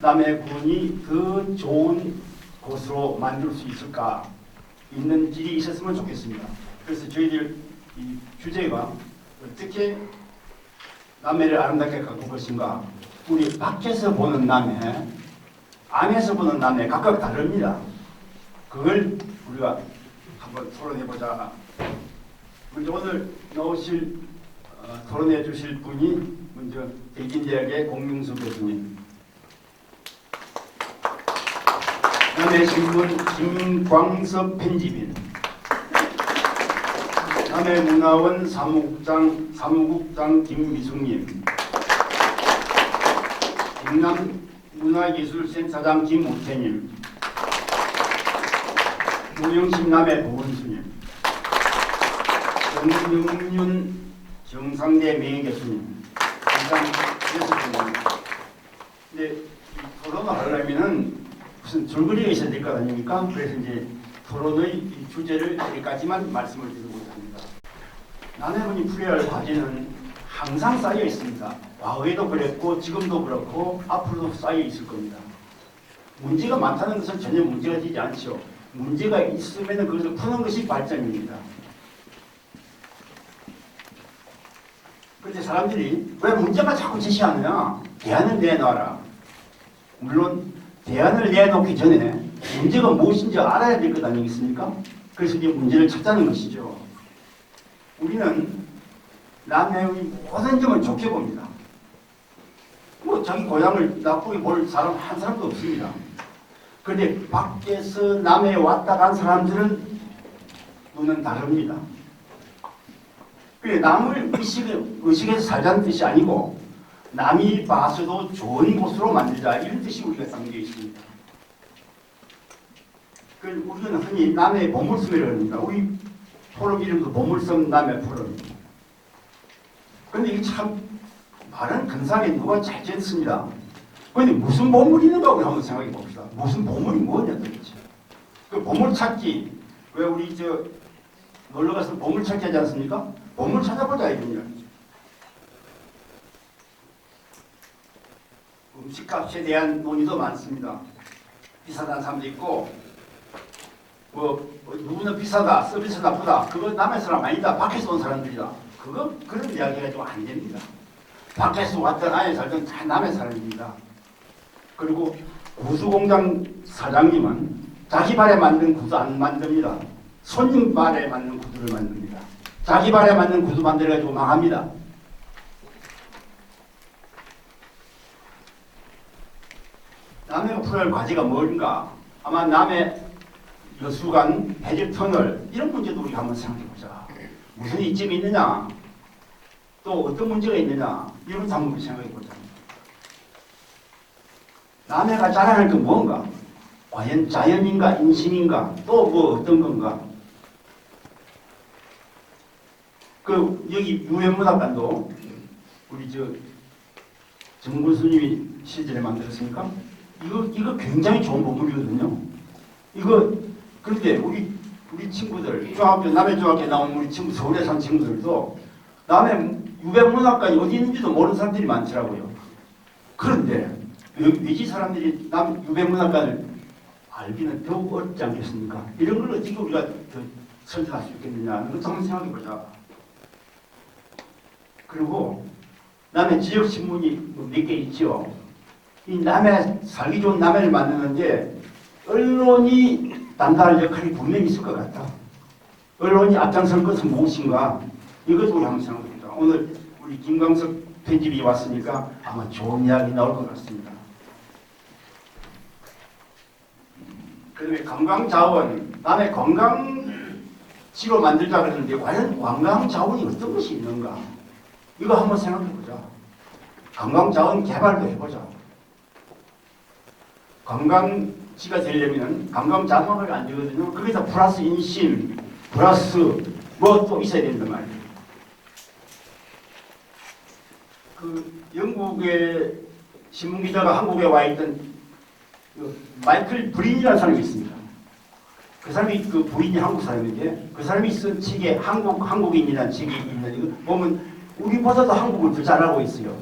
남의 군이 더 좋은 곳으로 만들 수 있을까 있는 길이 있었으면 좋겠습니다. 그래서 저희들 이 주제가 어떻게 남해를 아름답게 가꿀 것인가, 우리 밖에서 보는 남해, 안에서 보는 남해 각각 다릅니다. 그걸 우리가 한번 토론해보자. 먼저 오늘 나오실 토론해 주실 분이 먼저 대진대학의 공명수 교수님, 남해신문 김광석 편집인, 남해문화원 사무국장 김미숙님, 경남문화예술센터장 김우태님, 무영심 남해보건수님, 정영윤 정상대 명예교수님, 이상 6분입니다. 근데 토론을 하려면은 무슨 줄거리가 있어야 될 것 아닙니까? 그래서 이제 토론의 주제를 여기까지만 말씀을 드리고자 합니다. 남해군이 풀어야 할 과제는 항상 쌓여 있습니다. 과거에도 그랬고 지금도 그렇고 앞으로도 쌓여 있을 겁니다. 문제가 많다는 것은 전혀 문제가 되지 않죠. 문제가 있으면 그것을 푸는 것이 발전입니다. 그런데 사람들이 왜 문제가 자꾸 제시하느냐? 대안을 내놔라. 물론 대안을 내놓기 전에 문제가 무엇인지 알아야 될 것 아니겠습니까? 그래서 이제 문제를 찾자는 것이죠. 우리는 남해의 모든 점을 좋게 봅니다. 뭐 자기 고향을 나쁘게 볼 사람 한 사람도 없습니다. 그런데 밖에서 남해에 왔다 간 사람들은 눈은 다릅니다. 그래, 남을 의식해서 살자는 뜻이 아니고 남이 봐서도 좋은 곳으로 만들자, 이런 뜻이 우리가 담겨 있습니다. 우리는 흔히 남해의 보물섬이라고 합니다. 우리 포럼 이름도 보물섬 남해 포럼입니다. 그런데 이게 참 말은 근사하게 누가 잘 지었습니다. 그런데 무슨 보물이 있는가 우리 한번 생각해 봅시다. 무슨 보물이 뭐냐 도대체. 그 보물 찾기, 왜 우리 놀러 가서 보물 찾기 하지 않습니까? 보물 찾아보자 이거냐. 음식값에 대한 논의도 많습니다. 비싸다는 사람도 있고, 누구는 비싸다, 서비스 나쁘다, 그거 남의 사람 아니다, 밖에서 온 사람들이다. 그런 이야기가 좀 안 됩니다. 밖에서 왔든 안에 살든 다 남의 사람입니다. 그리고 구두공장 사장님은 자기 발에 맞는 구두 안 만듭니다. 손님 발에 맞는 구두를 만듭니다. 자기 발에 맞는 구두 만들어가지고 망합니다. 남해가 풀어야 할 과제가 뭔가? 아마 남해 여수간 해저 터널 이런 문제도 우리가 한번 생각해보자. 무슨 이점이 있느냐? 또 어떤 문제가 있느냐? 이런 것도 한번 생각해보자. 남해가 자랑할 게 뭔가? 과연 자연인가 인심인가? 또 뭐 어떤 건가? 여기 유엔문학관도 우리 정군수님이 시절에 만들었으니까 이거 굉장히 좋은 보물이거든요. 그런데 우리 친구들, 남해중학교에 나온 우리 친구, 서울에 산 친구들도 남해 유배문학관이 어디 있는지도 모르는 사람들이 많더라고요. 그런데 외지 사람들이 유배문학관을 알기는 더욱 어렵지 않겠습니까? 이런 걸 어떻게 우리가 더 선전할 수 있겠느냐 하는 것도 한번 생각해보자. 그리고 남해 지역신문이 몇 개 있죠. 이 남해, 살기 좋은 남해를 만드는데 언론이 담당할 역할이 분명히 있을 것 같다. 언론이 앞장설 것은 무엇인가? 이것도 우리 한번 생각해보자. 오늘 우리 김광석 편집이 왔으니까 아마 좋은 이야기 나올 것 같습니다. 그다음에 관광자원, 남해 관광지로 만들자 그러는데 과연 관광자원이 어떤 것이 있는가? 이거 한번 생각해보자. 관광자원 개발도 해보자. 관광지가 되려면 관광자원을 안 되거든요. 거기서 플러스 인심, 플러스 뭐 또 있어야 된단 말이에요. 영국의 신문기자가 한국에 와 있던 마이클 브린이라는 사람이 있습니다. 그 사람이 부인이 한국 사람인데 그 사람이 쓴 책에 한국인이라는 책이 있는데 보면 우리보다도 한국을 더 잘하고 있어요.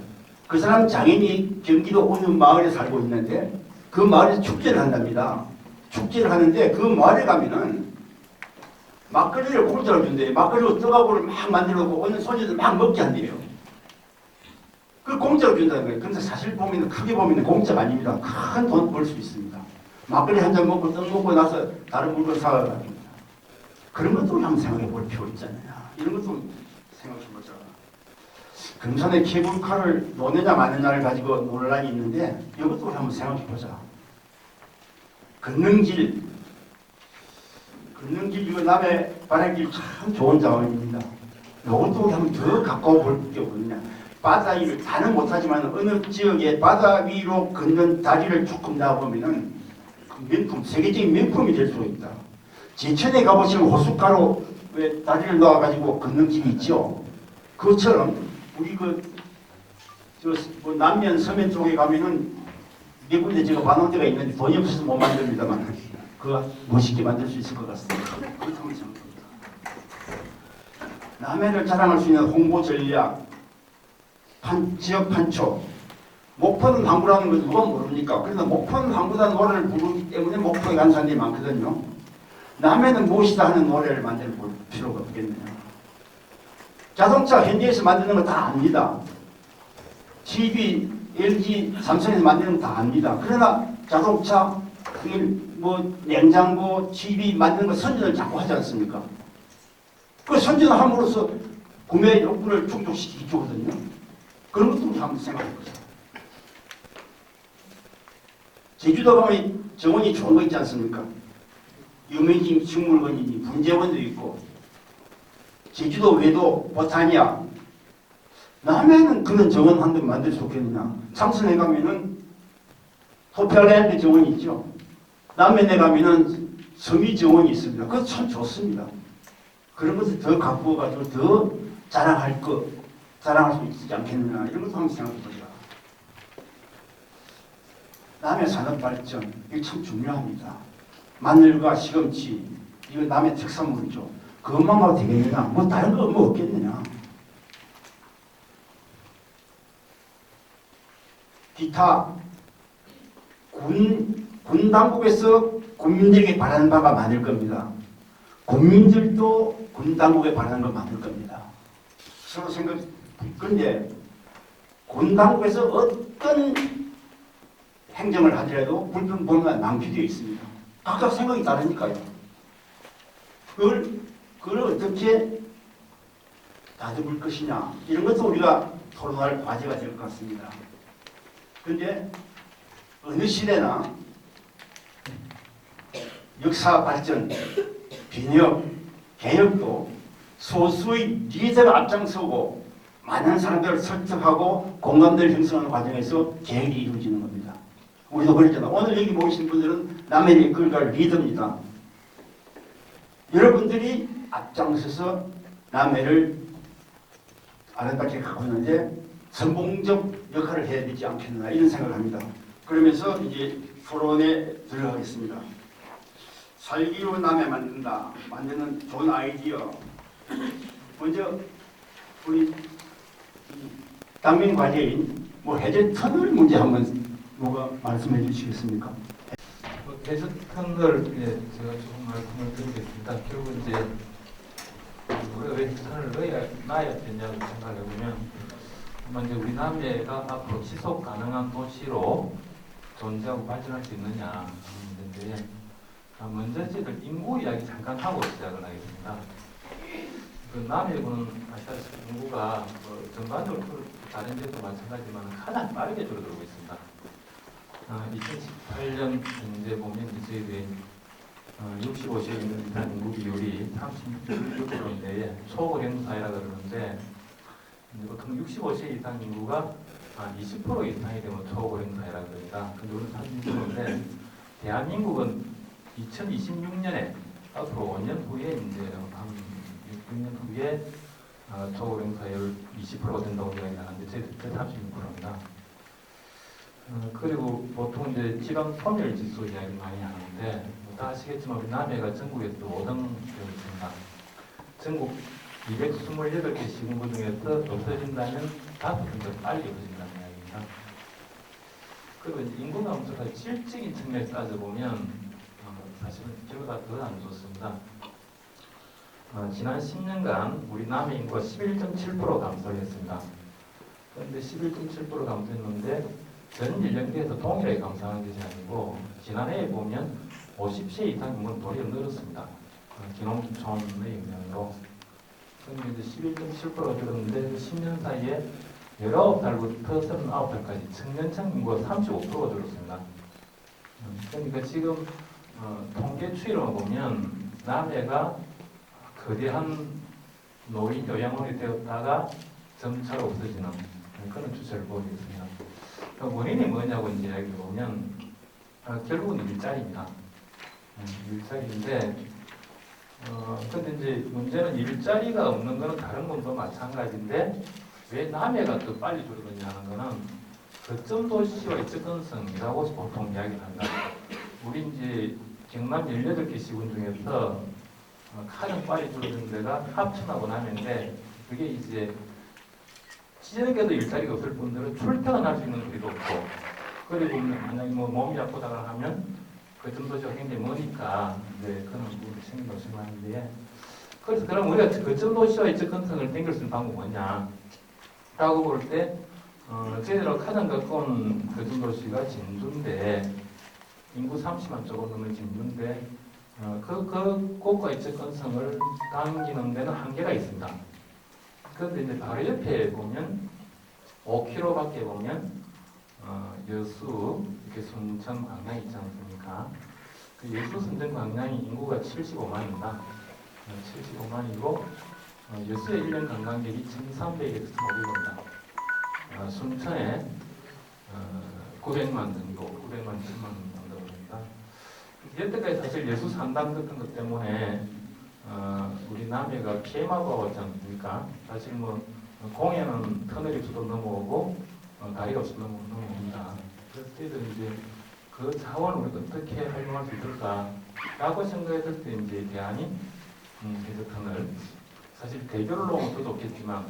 그 사람 장인이 경기도 어느 마을에 살고 있는데 그 마을에서 축제를 한답니다. 축제를 하는데 그 마을에 가면은 막걸리를 공짜로 준대요. 막걸리로 떡하고를 막 만들어 놓고 오는 손님들 막 먹게 한대요. 그걸 공짜로 준다는 거예요. 그런데 사실 보면 크게 보면 공짜가 아닙니다. 큰 돈 벌 수 있습니다. 막걸리 한 잔 먹고 떡 먹고 나서 다른 물건 사가랍니다. 그런 것도 한번 생각해 볼 필요 있잖아요. 이런 것도 생각해 보자. 금산의 케이블카를 놓느냐 마느냐를 가지고 논란이 있는데 이것도 한번 생각해 보자. 걷는길 이거 남해 발행길 참 좋은 자원입니다. 이것도 우리 한번 더 갖고 볼 게 없느냐. 바다 위를 다는 못하지만 어느 지역에 바다 위로 걷는 다리를 조금 나보면은 명품, 세계적인 명품이 될 수가 있다. 제천에 가보시면 호숫가로 왜 다리를 놓아가지고 걷는 길이 있죠. 그것처럼 우리 뭐 남면 서면 쪽에 가면은 몇 군데 제가 봐놓은 데가 있는데 돈이 없어서 못 만듭니다만 그거 멋있게 만들 수 있을 것 같습니다. 그렇다고 생각합니다. 남해를 자랑할 수 있는 홍보 전략, 지역 판초. 목포는 항구라는 걸 누가 모릅니까? 그래서 목포는 항구라는 노래를 부르기 때문에 목포에 간 사람들이 많거든요. 남해는 무엇이다 하는 노래를 만들 필요가 없겠네요. 자동차 현지에서 만드는 거 다 압니다. TV, LG, 삼성에서 만드는 거 다 압니다. 그러나 자동차, 뭐 냉장고, TV 만드는 거 선전을 자꾸 하지 않습니까? 그 선전을 함으로써 구매 욕구를 충족시키기 좋거든요. 그런 것도 한번 생각해 보세요. 제주도 가면 정원이 좋은 거 있지 않습니까? 유명진 식물원이니 분재원도 있고 제주도 외도 보타니아 남해는 그런 정원 한 번 만들 수 없겠느냐. 삼선에 가면은 토피아랜드 정원이 있죠. 남해에 가면은 섬이 정원이 있습니다. 그거 참 좋습니다. 그런 것을 더 갖고 가지고 더 자랑할 수 있지 않겠느냐. 이런 것도 한번 생각해 보자. 남해 산업 발전 이게 참 중요합니다. 마늘과 시금치 이거 남해 특산물이죠. 그것만 가도 되겠느냐? 뭐 다른 거 뭐 없겠느냐? 기타 군 당국에서 국민들에게 바라는 바가 많을 겁니다. 국민들도 군 당국에 바라는 거 많을 겁니다. 서로 생각. 그런데 군 당국에서 어떤 행정을 하더라도 불평불만 낭비되어 있습니다. 각각 생각이 다르니까요. 그걸 어떻게 다듬을 것이냐 이런 것도 우리가 토론할 과제가 될 것 같습니다. 그런데 어느 시대나 역사 발전, 변혁, 개혁도 소수의 리더가 앞장서고 많은 사람들을 설득하고 공감대를 형성하는 과정에서 계획이 이루어지는 겁니다. 우리도 그랬잖아. 오늘 여기 모이신 분들은 남해를 이끌어갈 리더입니다. 여러분들이 앞장서서 남해를 아름답게 가꾸는데 선봉적 역할을 해야 되지 않겠나 이런 생각을 합니다. 그러면서 이제 토론에 들어가겠습니다. 살기로 남해 만드는 좋은 아이디어. 먼저 우리 당면 과제인 해저 터널 문제 한번 누가 말씀해 주시겠습니까? 해저 터널 제가 조금 말씀을 드리겠습니다. 결국 이제 우리가 왜 터널을 놔야 되냐고 생각해 보면 이제 우리 남해가 앞으로 지속 가능한 도시로 존재하고 발전할 수 있느냐 하는 문제인데 먼저 저희들 인구 이야기 잠깐 하고 시작을 하겠습니다. 그 남해군은 아시다시피 인구가 전반적으로 다른 데도 마찬가지지만 가장 빠르게 줄어들고 있습니다. 2018년 현재 보면 저희들이 65세 이상 인구 비율이 36%인데 초고령 사회라 그러는데 보통 65세 이상 인구가 20% 이상이 되면 초고령 사회라 그럽니다. 근데 우리는 36%인데 대한민국은 2026년에 앞으로 5년 후에 이제 한 6년 후에 초고령 사회율 20%가 된다고 이야기 하는데 저희들 36%입니다. 그리고 보통 이제 지방 소멸 지수 이야기 많이 하는데 다 아시겠지만 우리 남해가 전국에서 5등 되어 있습니다. 전국 228개 시군구 중에서 없어진다면 5등 더 빨리 없어진다는 이야기입니다. 있습니다. 그리고 이제 인구 감소가 실질적인 측면에서 따져보면 사실은 결과가 더 안 좋습니다. 지난 10년간 우리 남의 인구가 11.7% 감소를 했습니다. 그런데 11.7% 감소했는데 전 연령대에서 동일하게 감소하는 것이 아니고 지난해에 보면 50세 이상 인구는 도리어 늘었습니다. 기농촌의 영향으로. 그런데 이제 11.7%가 줄었는데 10년 사이에 19살부터 39살까지 청년층 인구가 35%가 줄었습니다. 그러니까 지금 통계 추이로 보면 남해가 거대한 노인 요양원이 되었다가 점차 없어지는 그런 추세를 보이고 있습니다. 원인이 뭐냐고 이제 이야기해 보면 결국은 일자리입니다. 일자리인데 근데 이제 문제는 일자리가 없는 거는 다른 건도 마찬가지인데 왜 남해가 더 빨리 줄어드냐 하는 거는 거점 도시와의 접근성이라고 보통 이야기를 합니다. 우리 이제 경남 18개 시군 중에서 가장 빨리 줄어드는 데가 합천하고 남해인데 그게 이제 지역에도 일자리가 없을 분들은 출퇴근할 수 있는 거리도 없고 그리고 만약에 뭐 몸이 아프다고 하면 거점 도시가 굉장히 머니까 이제 그런 부분이 생긴다고 생각하는데 그래서 그럼 우리가 거점 도시와의 접근성을 땡길 수 있는 방법이 뭐냐 라고 볼 때 저희들하고 가장 가까운 거점 도시가 진주인데 인구 30만 조금 넘는 진주인데 그 곳과의 접근성을 당기는 데는 한계가 있습니다. 그런데 이제 바로 옆에 보면 5km밖에 보면 여수, 이렇게 순천, 광양이 있지 않습니까? 그 여수, 순천, 광양이 인구가 75만입니다. 75만이고 여수의 1년 관광객이 1,300에서 1,500입니다. 순천에 900만 정도, 900만, 1000만 정도 됩니다. 여태까지 사실 여수 산담 같은 것 때문에 우리 남해가 피해망고가 왔지 않습니까? 사실 뭐 공해는 터널이 없어도 넘어오고 다리가 없어도 넘어옵니다. 그래서 저희들은 이제 그 자원을 우리가 어떻게 활용할 수 있을까라고 생각했을 때 이제 대안이 해저 터널. 사실 대교를 놓으면 더 좋겠지만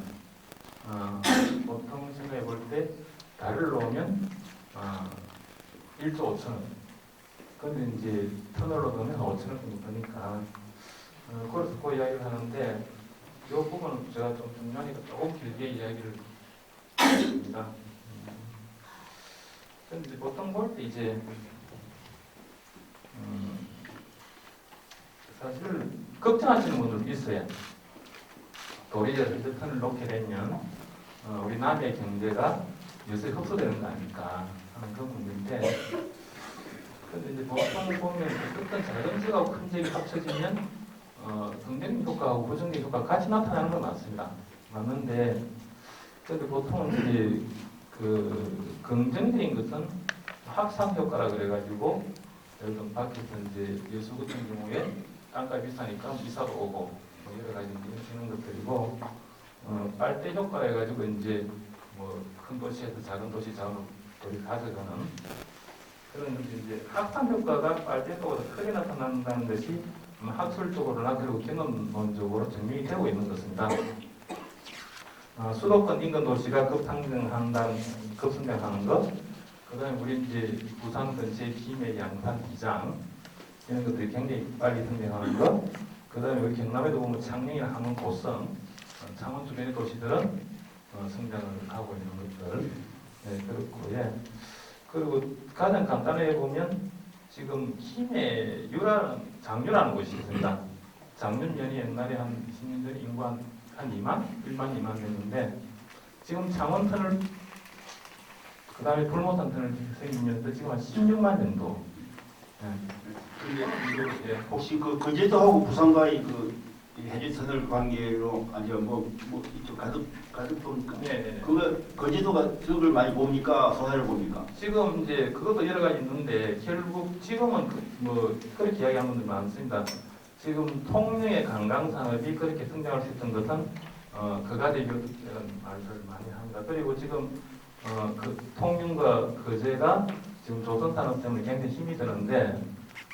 보통 생각해 볼 때 다리를 놓으면 1조 5천원. 근데 이제 터널로 넣으면 5천원 정도 드니까 그래서 그 이야기를 하는데 이 부분은 제가 좀 중요하니까 조금 길게 이야기를 드립니다. 근데 이제 보통 볼 때 이제 사실 걱정하시는 분들도 있어요. 도리어 헤드턴을 놓게 되면 우리 남의 경제가 요새 흡수되는 거 아닐까 하는 그런 문제인데 근데 이제 보통 보면 어떤 작은 지역하고 큰 지역이 합쳐지면 긍정적 효과하고 부정적 효과가 같이 나타나는 건 맞습니다. 맞는데 그래도 보통 이제 그 긍정적인 것은 확산 효과라 그래가지고 예를 들면 밖에서 이제 여수 같은 경우에 땅값이 비싸니까 이사도 오고 뭐 여러 가지 이런 것들이고 빨대 효과라 해가지고 이제 뭐 큰 도시에서 작은 도시 자원을 가져가는 그런 이제 확산 효과가 빨대 효과보다 크게 나타난다는 것이 학술적으로나 그리고 경험론적으로 증명이 되고 있는 것입니다. 수도권 인근 도시가 급성장하는 것, 그다음에 우리 이제 부산 근처의 김해, 양산, 기장 이런 것들이 굉장히 빨리 성장하는 것, 그다음에 우리 경남에도 보면 창녕이나 함흥, 고성, 창원 주변의 도시들은 성장을 하고 있는 것들, 네, 그렇고 예. 그리고 가장 간단하게 보면 지금 김해 장유라는 곳이 있습니다. 장윤면이 옛날에 한 10년 전에 인구 한 2만? 1만 2만 됐는데 지금 창원터널 그 다음에 불모산 터널 생기면서 지금 한 16만 정도. 근데 혹시 그 거제도하고 부산과의 그 해저 터널 관계로 아니면 뭐 이쪽 가덕도니까 네네. 그거 거제도가 덕을 많이 봅니까 손해를 봅니까? 지금 이제 그것도 여러 가지 있는데 결국 지금은 뭐 그렇게 이야기하는 분들 많습니다. 지금 통영의 관광 산업이 그렇게 성장할 수 있던 것은 그가대교라는 말을 많이 합니다. 그리고 지금 그 통영과 거제가 지금 조선 산업 때문에 굉장히 힘이 드는데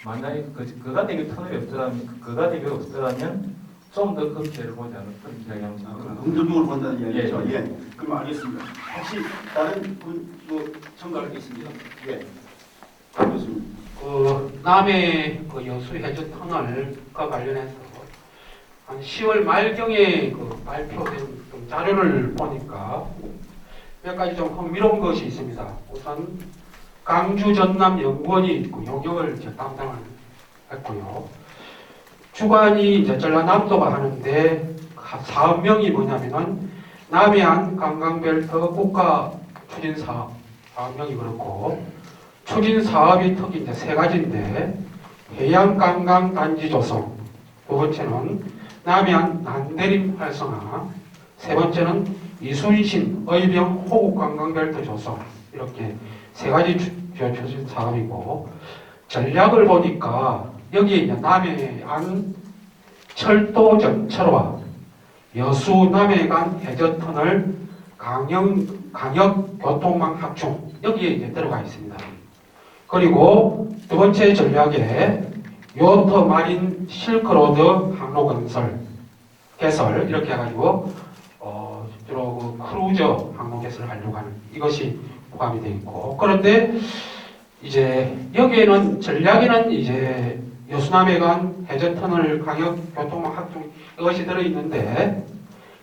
만약에 그가대교 터널이 없더라면 그가대교가 없더라면 좀 더 극대를 보자는 그런 이야기합니다. 긍정적으로 본다는 이야기죠. 예. 예. 그럼 알겠습니다. 혹시 다른 분뭐 첨가할 게 있습니다. 예. 교수님. 그 남해 그 여수 해저 터널과 관련해서 한 10월 말경에 그 발표된 좀 자료를 보니까 몇 가지 좀 흥미로운 것이 있습니다. 우선 강주 전남 연구원이 그 용역을 이제 담당을 했고요. 주관이 이제 전라남도가 하는데 사업명이 뭐냐면은 남해안 관광벨트 국가 추진 사업 사업명이 그렇고 추진 사업이 특히 이제 세 가지인데 해양 관광 단지 조성, 두 번째는 남해안 난대림 활성화, 세 번째는 이순신 의병 호국 관광벨트 조성 이렇게 세 가지 추진 사업이고 전략을 보니까 여기에 이제 남해안 철도 전철화, 여수 남해간 해저터널 강역 교통망 확충 여기에 이제 들어가 있습니다. 그리고 두 번째 전략에 요트 마린 실크로드 항로 건설 개설 이렇게 해가지고 주로 그 크루저 항로 개설을 하려고 하는 이것이 포함이 되어 있고 그런데 이제 여기에는 전략에는 이제 여수남해간 해저터널 강역 교통망 확충 이것이 들어있는데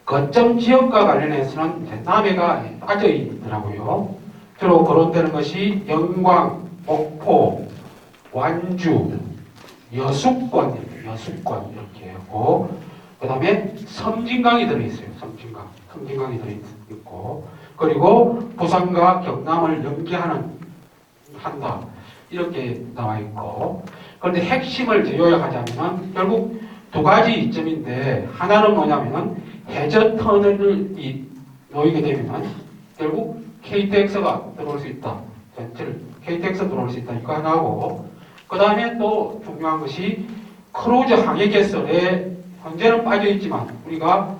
거점 지역과 관련해서는 이제 남해가 빠져 있더라고요. 주로 거론되는 것이 영광, 목포, 완주, 여수권 이렇게 하고 그 다음에 섬진강이 들어있어요. 섬진강이 들어있고 그리고 부산과 경남을 한다 이렇게 나와 있고 그런데 핵심을 이제 요약하자면 결국 두 가지 이점인데 하나는 뭐냐면은 해저터널이 놓이게 되면은 결국 KTX가 들어올 수 있다. KTX 들어올 수 있다. 이거 하나고 그 다음에 또 중요한 것이 크루즈 항해 개설에 현재는 빠져 있지만 우리가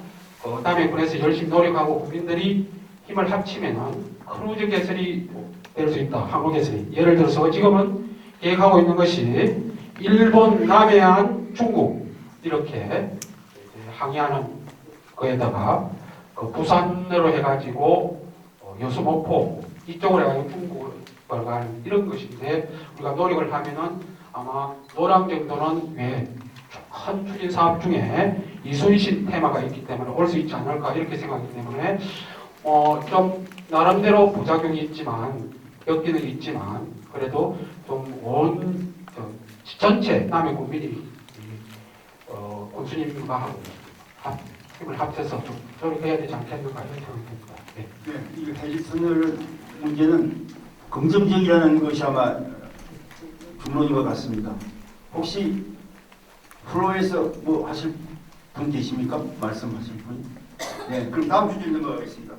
남해군에서 열심히 노력하고 국민들이 힘을 합치면은 크루즈 개설이 될 수 있다. 항로 개설이. 예를 들어서 지금은 계획하고 있는 것이 일본, 남해안, 중국 이렇게 항해하는 거에다가 그 부산으로 해가지고 여수, 목포 이쪽으로 해가지고 중국을 가는 이런 것인데 우리가 노력을 하면은 아마 노랑 정도는 큰 추진 사업 중에 이순신 테마가 있기 때문에 올 수 있지 않을까 이렇게 생각하기 때문에 좀 나름대로 부작용이 있지만 엮이는 게 있지만 그래도 좀 전체 남해 국민이 군수님과 힘을 합쳐서 좀 노력해야 되지 않겠는가 이런 생각이 듭니다. 네. 네, 이 해저터널 문제는 긍정적이라는 것이 아마 중론인 것 같습니다. 혹시 플로에서 뭐 하실 분 계십니까? 말씀하실 분? 네, 그럼 다음 주제 넘어가겠습니다.